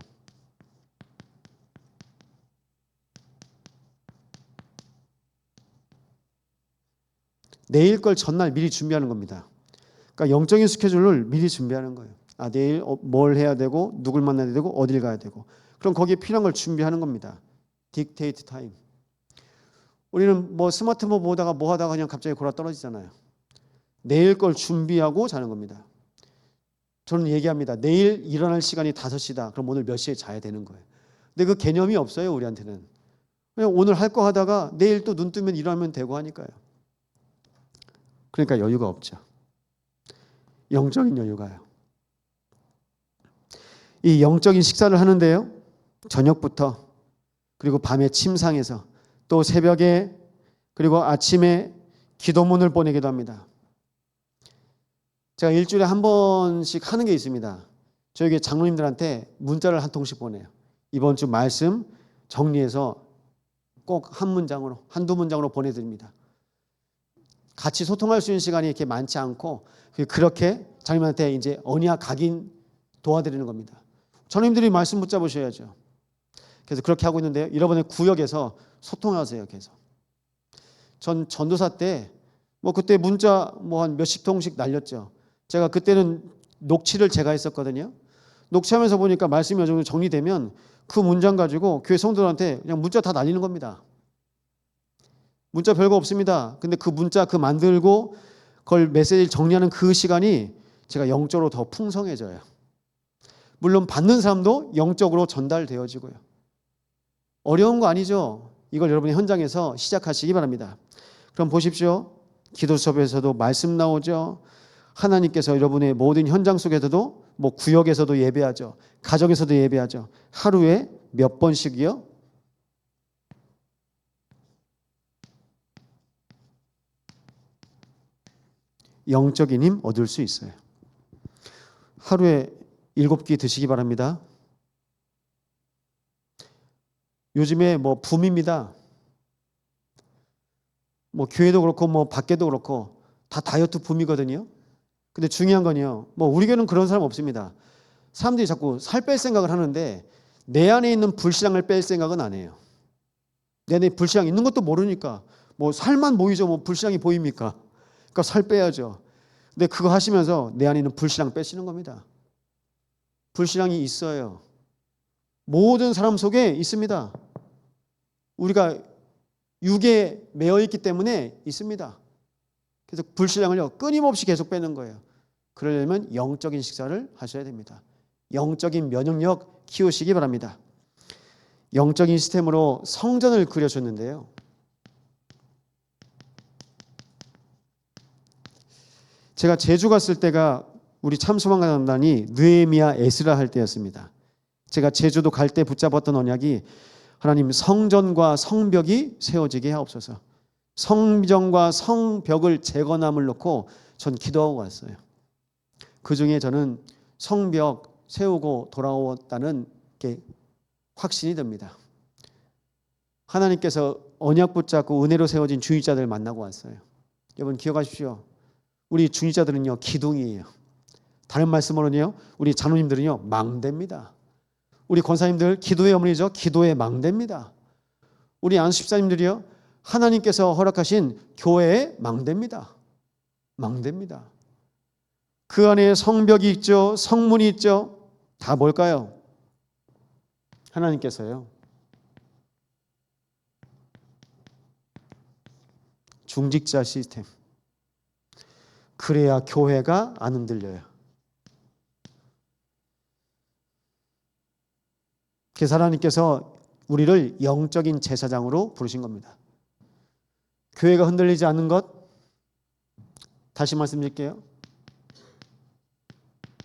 Speaker 1: 내일 걸 전날 미리 준비하는 겁니다. 그러니까 영적인 스케줄을 미리 준비하는 거예요. 내일 뭘 해야 되고 누굴 만나야 되고 어딜 가야 되고 그럼 거기에 필요한 걸 준비하는 겁니다. 딕테이트 타임. 우리는 뭐 스마트폰 보다가 뭐 하다가 그냥 갑자기 골아 떨어지잖아요. 내일 걸 준비하고 자는 겁니다. 저는 얘기합니다. 내일 일어날 시간이 5시다. 그럼 오늘 몇 시에 자야 되는 거예요. 근데 그 개념이 없어요, 우리한테는. 그냥 오늘 할 거 하다가 내일 또 눈 뜨면 일어나면 되고 하니까요. 그러니까 여유가 없죠. 영적인 여유가요. 이 영적인 식사를 하는데요. 저녁부터 그리고 밤에 침상에서 또 새벽에 그리고 아침에 기도문을 보내기도 합니다. 제가 일주일에 한 번씩 하는 게 있습니다. 저에게 장로님들한테 문자를 한 통씩 보내요. 이번 주 말씀 정리해서 꼭 한 문장으로, 한두 문장으로 보내드립니다. 같이 소통할 수 있는 시간이 이렇게 많지 않고 그렇게 장로님한테 이제 언약 각인 도와드리는 겁니다. 장로님들이 말씀 붙잡으셔야죠. 그래서 그렇게 하고 있는데요. 여러분의 구역에서 소통하세요. 계속. 전 전도사 때 뭐 그때 문자 뭐 한 몇십 통씩 날렸죠. 제가 그때는 녹취를 제가 했었거든요. 녹취하면서 보니까 말씀이 어느 정도 정리되면 그 문장 가지고 교회 성도들한테 그냥 문자 다 날리는 겁니다. 문자 별거 없습니다. 근데 그 문자 그 만들고 그걸 메시지를 정리하는 그 시간이 제가 영적으로 더 풍성해져요. 물론 받는 사람도 영적으로 전달되어지고요. 어려운 거 아니죠. 이걸 여러분이 현장에서 시작하시기 바랍니다. 그럼 보십시오. 기도 수업에서도 말씀 나오죠. 하나님께서 여러분의 모든 현장 속에서도 뭐 구역에서도 예배하죠. 가정에서도 예배하죠. 하루에 몇 번씩이요? 영적인 힘 얻을 수 있어요. 하루에 7끼 드시기 바랍니다. 요즘에 뭐 붐입니다. 뭐 교회도 그렇고 뭐 밖에도 그렇고 다 다이어트 붐이거든요. 근데 중요한 건요. 뭐 우리 교회는 그런 사람 없습니다. 사람들이 자꾸 살 뺄 생각을 하는데 내 안에 있는 불신앙을 뺄 생각은 안 해요. 내 안에 불신앙 있는 것도 모르니까 뭐 살만 보이죠. 뭐 불신앙이 보입니까? 그러니까 살 빼야죠. 근데 그거 하시면서 내 안에 있는 불신앙 빼시는 겁니다. 불신앙이 있어요. 모든 사람 속에 있습니다. 우리가 육에 매여 있기 때문에 있습니다. 그래서 불신앙을요 끊임없이 계속 빼는 거예요. 그러려면 영적인 식사를 하셔야 됩니다. 영적인 면역력 키우시기 바랍니다. 영적인 시스템으로 성전을 그려줬는데요. 제가 제주 갔을 때가 우리 참소망단이 느헤미야 에스라 할 때였습니다. 제가 제주도 갈 때 붙잡았던 언약이 하나님 성전과 성벽이 세워지게 하옵소서. 성전과 성벽을 재건함을 놓고 전 기도하고 왔어요. 그중에 저는 성벽 세우고 돌아왔다는 게 확신이 듭니다. 하나님께서 언약 붙잡고 은혜로 세워진 중직자들을 만나고 왔어요. 여러분 기억하십시오. 우리 중직자들은요 기둥이에요. 다른 말씀으로는요 우리 장로님들은요 망대입니다. 우리 권사님들 기도의 어머니죠. 기도의 망대입니다. 우리 안수집사님들이요 하나님께서 허락하신 교회의 망대입니다. 망대입니다. 그 안에 성벽이 있죠. 성문이 있죠. 다 뭘까요? 하나님께서요 중직자 시스템. 그래야 교회가 안 흔들려요. 그래서 하나님께서 우리를 영적인 제사장으로 부르신 겁니다. 교회가 흔들리지 않는 것, 다시 말씀드릴게요.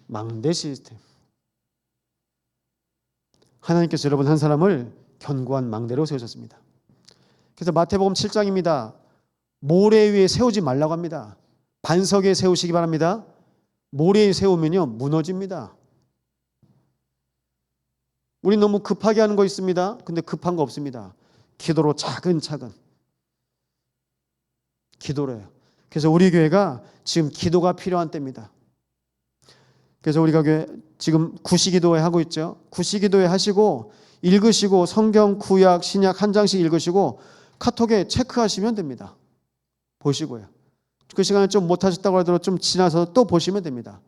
Speaker 1: 망대 시스템. 하나님께서 여러분 한 사람을 견고한 망대로 세우셨습니다. 그래서 마태복음 7장입니다. 모래 위에 세우지 말라고 합니다. 반석에 세우시기 바랍니다. 모래 위에 세우면요 무너집니다. 우리 너무 급하게 하는 거 있습니다. 근데 급한 거 없습니다. 기도로 차근차근 기도로 해요. 그래서 우리 교회가 지금 기도가 필요한 때입니다. 그래서 우리가 지금 구시기도회 하고 있죠. 구시기도회 하시고 읽으시고 성경 구약 신약 한 장씩 읽으시고 카톡에 체크하시면 됩니다. 보시고요. 그 시간에 좀 못하셨다고 하더라도 좀 지나서 또 보시면 됩니다.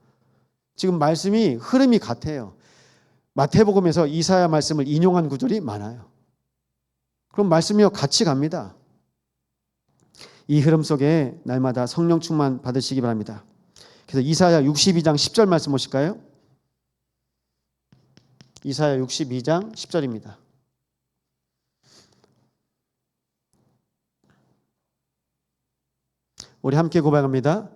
Speaker 1: 지금 말씀이 흐름이 같아요. 마태복음에서 이사야 말씀을 인용한 구절이 많아요. 그럼 말씀이 같이 갑니다. 이 흐름 속에 날마다 성령 충만 받으시기 바랍니다. 그래서 이사야 62장 10절 말씀 보실까요? 이사야 62장 10절입니다. 우리 함께 고백합니다.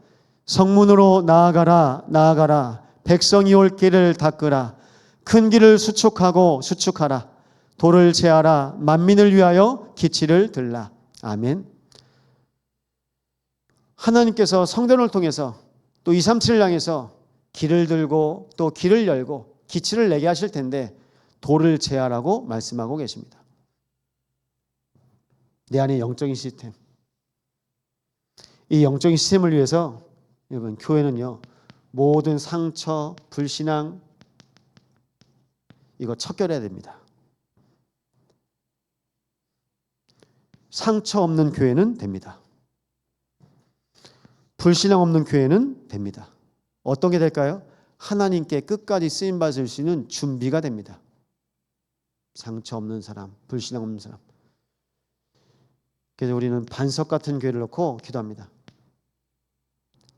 Speaker 1: 성문으로 나아가라 나아가라 백성이 올 길을 닦으라 큰 길을 수축하라 돌을 제하라 만민을 위하여 기치를 들라. 아멘. 하나님께서 성전을 통해서 또 237을 향해서 길을 들고 또 길을 열고 기치를 내게 하실 텐데 돌을 제하라고 말씀하고 계십니다. 내 안에 영적인 시스템, 이 영적인 시스템을 위해서 여러분 교회는요 모든 상처, 불신앙 이거 척결해야 됩니다. 상처 없는 교회는 됩니다. 불신앙 없는 교회는 됩니다. 어떤 게 될까요? 하나님께 끝까지 쓰임받을 수 있는 준비가 됩니다. 상처 없는 사람, 불신앙 없는 사람. 그래서 우리는 반석 같은 교회를 놓고 기도합니다.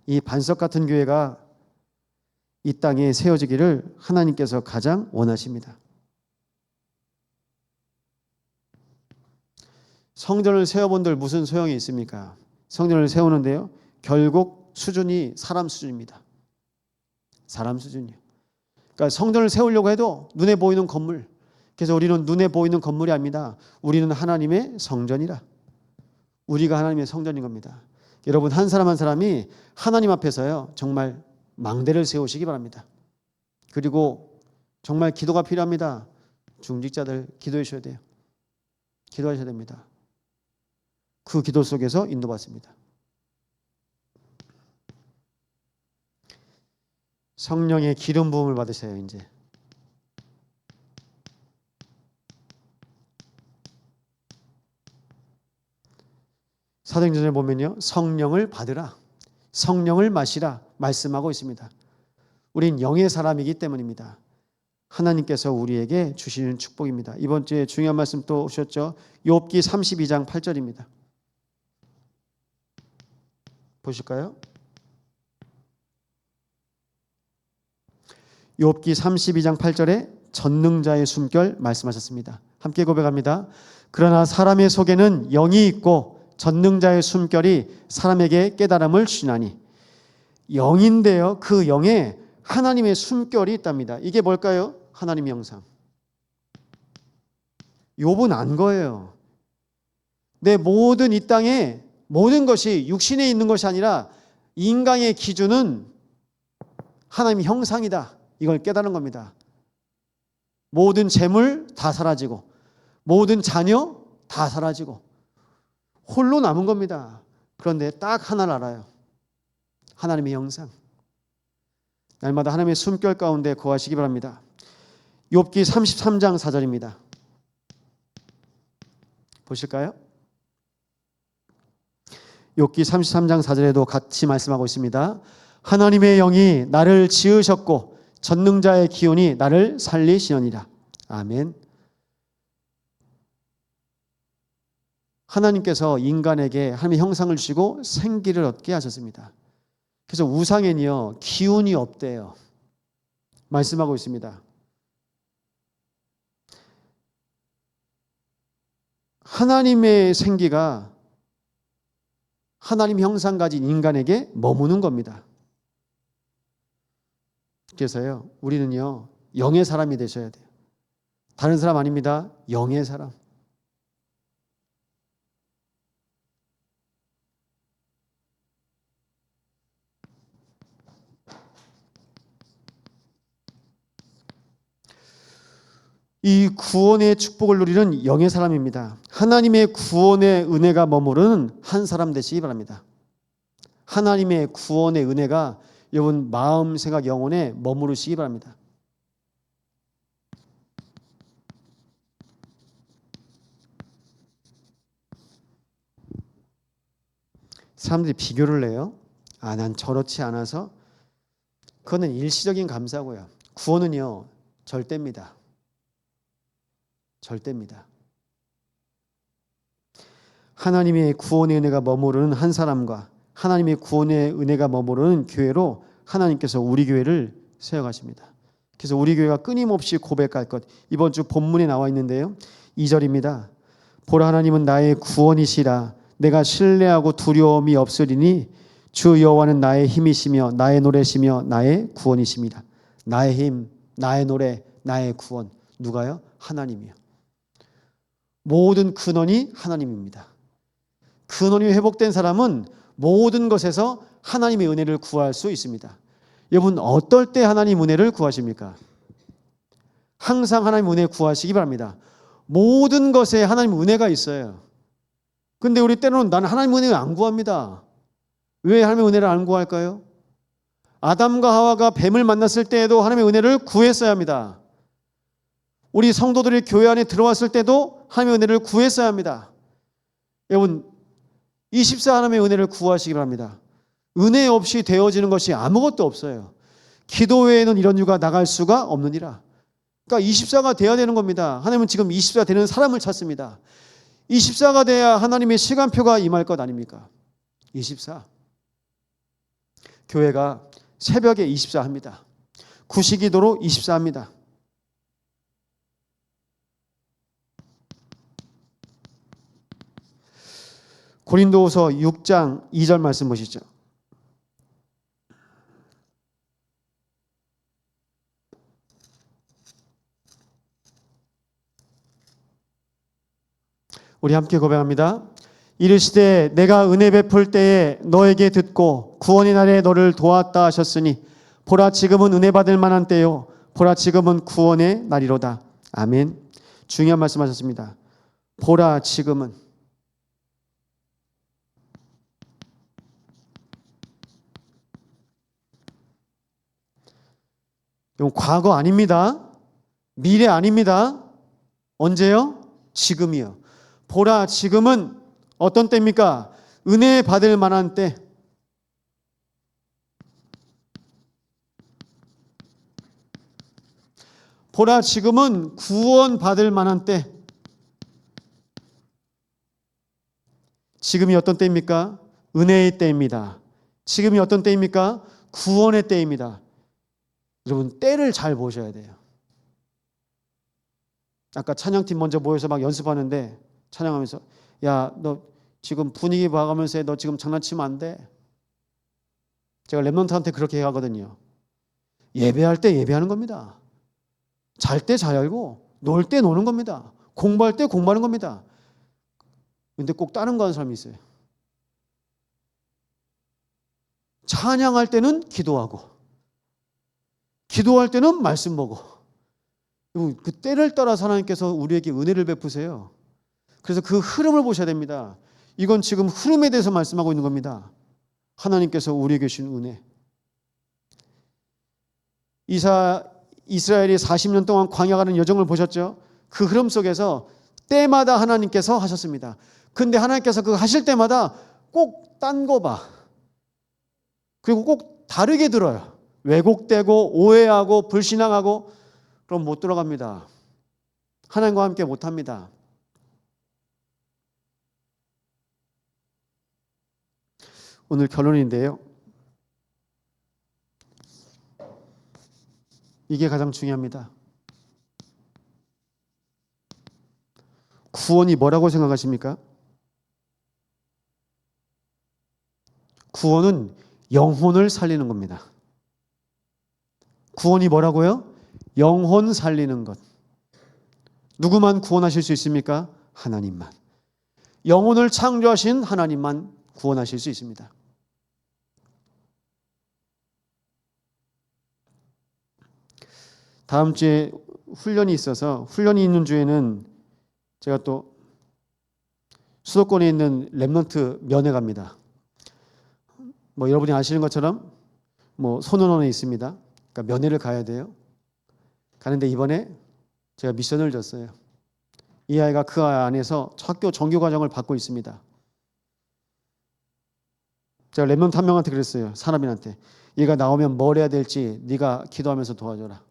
Speaker 1: 이 반석 같은 교회가 이 땅에 세워지기를 하나님께서 가장 원하십니다. 성전을 세워본들 무슨 소용이 있습니까? 성전을 세우는데요 결국 수준이 사람 수준입니다. 사람 수준이요. 그러니까 성전을 세우려고 해도 눈에 보이는 건물. 그래서 우리는 눈에 보이는 건물이 아닙니다. 우리는 하나님의 성전이라. 우리가 하나님의 성전인 겁니다. 여러분 한 사람 한 사람이 하나님 앞에서요 정말 망대를 세우시기 바랍니다. 그리고 정말 기도가 필요합니다. 중직자들 기도해 주셔야 돼요. 기도하셔야 됩니다. 그 기도 속에서 인도받습니다. 성령의 기름 부음을 받으세요. 이제 사도행전에 보면요 성령을 받으라 성령을 마시라 말씀하고 있습니다. 우린 영의 사람이기 때문입니다. 하나님께서 우리에게 주시는 축복입니다. 이번 주에 중요한 말씀 또 오셨죠. 욥기 32장 8절입니다. 보실까요? 욥기 32장 8절에 전능자의 숨결 말씀하셨습니다. 함께 고백합니다. 그러나 사람의 속에는 영이 있고 전능자의 숨결이 사람에게 깨달음을 주시나니. 영인데요 그 영에 하나님의 숨결이 있답니다. 이게 뭘까요? 하나님의 형상. 욥은 안 거예요. 내 모든 이 땅에 모든 것이 육신에 있는 것이 아니라 인간의 기준은 하나님의 형상이다. 이걸 깨달은 겁니다. 모든 재물 다 사라지고 모든 자녀 다 사라지고 홀로 남은 겁니다. 그런데 딱 하나를 알아요. 하나님의 형상. 날마다 하나님의 숨결 가운데 거하시기 바랍니다. 욥기 33장 4절입니다. 보실까요? 욥기 33장 4절에도 같이 말씀하고 있습니다. 하나님의 영이 나를 지으셨고 전능자의 기운이 나를 살리시느니라. 아멘. 하나님께서 인간에게 하나님의 형상을 주시고 생기를 얻게 하셨습니다. 그래서 우상에는요 기운이 없대요. 말씀하고 있습니다. 하나님의 생기가 하나님 형상 가진 인간에게 머무는 겁니다. 그래서요 우리는요 영의 사람이 되셔야 돼요. 다른 사람 아닙니다. 영의 사람. 이 구원의 축복을 누리는 영의 사람입니다. 하나님의 구원의 은혜가 머무르는 한 사람 되시기 바랍니다. 하나님의 구원의 은혜가 여러분 마음, 생각, 영혼에 머무르시기 바랍니다. 사람들이 비교를 해요. 난 저렇지 않아서. 그거는 일시적인 감사고요. 구원은요 절대입니다. 절대입니다. 하나님의 구원의 은혜가 머무르는 한 사람과 하나님의 구원의 은혜가 머무르는 교회로 하나님께서 우리 교회를 세워가십니다. 그래서 우리 교회가 끊임없이 고백할 것, 이번 주 본문에 나와 있는데요 2절입니다. 보라, 하나님은 나의 구원이시라. 내가 신뢰하고 두려움이 없으리니 주 여호와는 나의 힘이시며 나의 노래시며 나의 구원이십니다. 나의 힘, 나의 노래, 나의 구원. 누가요? 하나님이요. 모든 근원이 하나님입니다. 근원이 회복된 사람은 모든 것에서 하나님의 은혜를 구할 수 있습니다. 여러분 어떨 때 하나님 은혜를 구하십니까? 항상 하나님 은혜 구하시기 바랍니다. 모든 것에 하나님 은혜가 있어요. 근데 우리 때로는 나는 하나님 은혜를 안 구합니다. 왜 하나님의 은혜를 안 구할까요? 아담과 하와가 뱀을 만났을 때에도 하나님의 은혜를 구했어야 합니다. 우리 성도들이 교회 안에 들어왔을 때도 하나님의 은혜를 구했어야 합니다. 여러분 24 하나님의 은혜를 구하시기 바랍니다. 은혜 없이 되어지는 것이 아무것도 없어요. 기도 외에는 이런 유가 나갈 수가 없느니라. 그러니까 24가 돼야 되는 겁니다. 하나님은 지금 24 되는 사람을 찾습니다. 24가 돼야 하나님의 시간표가 임할 것 아닙니까? 24. 교회가 새벽에 24 합니다. 구시기도로 24 합니다. 고린도후서 6장 2절 말씀 보시죠. 우리 함께 고백합니다. 이르시되 내가 은혜 베풀 때에 너에게 듣고 구원의 날에 너를 도왔다 하셨으니 보라 지금은 은혜 받을 만한 때요 보라 지금은 구원의 날이로다. 아멘. 중요한 말씀하셨습니다. 보라 지금은. 이건 과거 아닙니다. 미래 아닙니다. 언제요? 지금이요. 보라 지금은 어떤 때입니까? 은혜 받을 만한 때. 보라 지금은 구원 받을 만한 때. 지금이 어떤 때입니까? 은혜의 때입니다. 지금이 어떤 때입니까? 구원의 때입니다. 여러분 때를 잘 보셔야 돼요. 아까 찬양팀 먼저 모여서 막 연습하는데 찬양하면서 야, 너 지금 분위기 봐가면서 너 지금 장난치면 안 돼. 제가 랩런트한테 그렇게 하거든요. 예배할 때 예배하는 겁니다. 잘 때 자고 놀 때 노는 겁니다. 공부할 때 공부하는 겁니다. 근데 꼭 다른 거 하는 사람이 있어요. 찬양할 때는 기도하고 기도할 때는 말씀 보고 그 때를 따라서 하나님께서 우리에게 은혜를 베푸세요. 그래서 그 흐름을 보셔야 됩니다. 이건 지금 흐름에 대해서 말씀하고 있는 겁니다. 하나님께서 우리에게 주신 은혜. 이스라엘이 40년 동안 광야 가는 여정을 보셨죠? 그 흐름 속에서 때마다 하나님께서 하셨습니다. 근데 하나님께서 그거 하실 때마다 꼭 딴 거 봐. 그리고 꼭 다르게 들어요. 왜곡되고 오해하고 불신앙하고 그럼 못 들어갑니다. 하나님과 함께 못합니다. 오늘 결론인데요. 이게 가장 중요합니다. 구원이 뭐라고 생각하십니까? 구원은 영혼을 살리는 겁니다. 구원이 뭐라고요? 영혼 살리는 것. 누구만 구원하실 수 있습니까? 하나님만. 영혼을 창조하신 하나님만 구원하실 수 있습니다. 다음 주에 훈련이 있어서 훈련이 있는 주에는 제가 또 수도권에 있는 렘넌트 면회 갑니다. 여러분이 아시는 것처럼 손원원에 있습니다. 그러니까 면회를 가야 돼요. 가는데 이번에 제가 미션을 줬어요. 이 아이가 그 안에서 학교 정규 과정을 받고 있습니다. 제가 렘넌트 한 명한테 그랬어요. 사람인한테. 얘가 나오면 뭘 해야 될지 네가 기도하면서 도와줘라.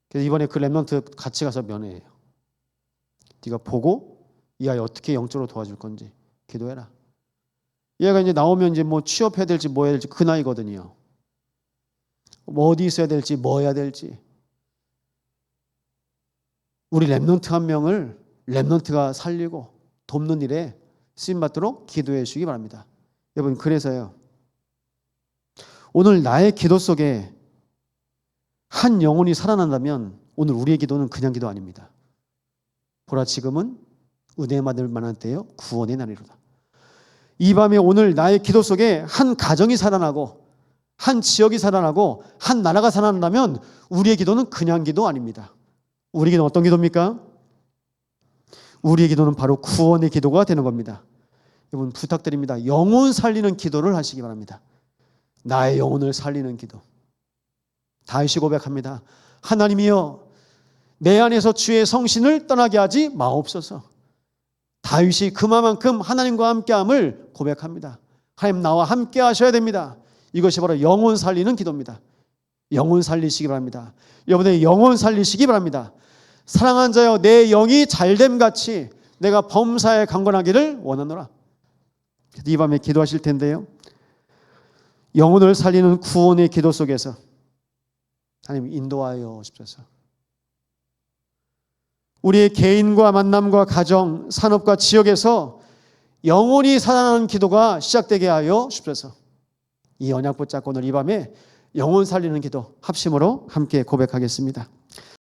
Speaker 1: 그래서 이번에 그 렘넌트 같이 가서 면회해요. 네가 보고 이 아이 어떻게 영적으로 도와줄 건지 기도해라. 얘가 이제 나오면 이제 취업해야 될지 뭐 해야 될지 그 나이거든요. 어디 있어야 될지 뭐 해야 될지. 우리 렘넌트 한 명을 렘넌트가 살리고 돕는 일에 쓰임받도록 기도해 주시기 바랍니다. 여러분, 그래서요. 오늘 나의 기도 속에 한 영혼이 살아난다면 오늘 우리의 기도는 그냥 기도 아닙니다. 보라, 지금은 은혜 받을 만한 때요 구원의 날이로다. 이 밤에 오늘 나의 기도 속에 한 가정이 살아나고 한 지역이 살아나고 한 나라가 살아난다면 우리의 기도는 그냥 기도 아닙니다. 우리 기도는 어떤 기도입니까? 우리의 기도는 바로 구원의 기도가 되는 겁니다. 여러분, 부탁드립니다. 영혼 살리는 기도를 하시기 바랍니다. 나의 영혼을 살리는 기도. 다윗이 고백합니다. 하나님이여, 내 안에서 주의 성신을 떠나게 하지 마옵소서. 다윗이 그만큼 하나님과 함께함을 고백합니다. 하나님, 나와 함께 하셔야 됩니다. 이것이 바로 영혼 살리는 기도입니다. 영혼 살리시기 바랍니다. 여러분의 영혼 살리시기 바랍니다. 사랑하는 자여, 내 영이 잘됨같이 내가 범사에 강건하기를 원하노라. 이 밤에 기도하실 텐데요, 영혼을 살리는 구원의 기도 속에서 하나님 인도하여 주옵소서. 우리의 개인과 만남과 가정, 산업과 지역에서 영혼이 살아나는 기도가 시작되게 하여 주옵소서. 이 언약 붙잡고 오늘 이 밤에 영혼 살리는 기도 합심으로 함께 고백하겠습니다.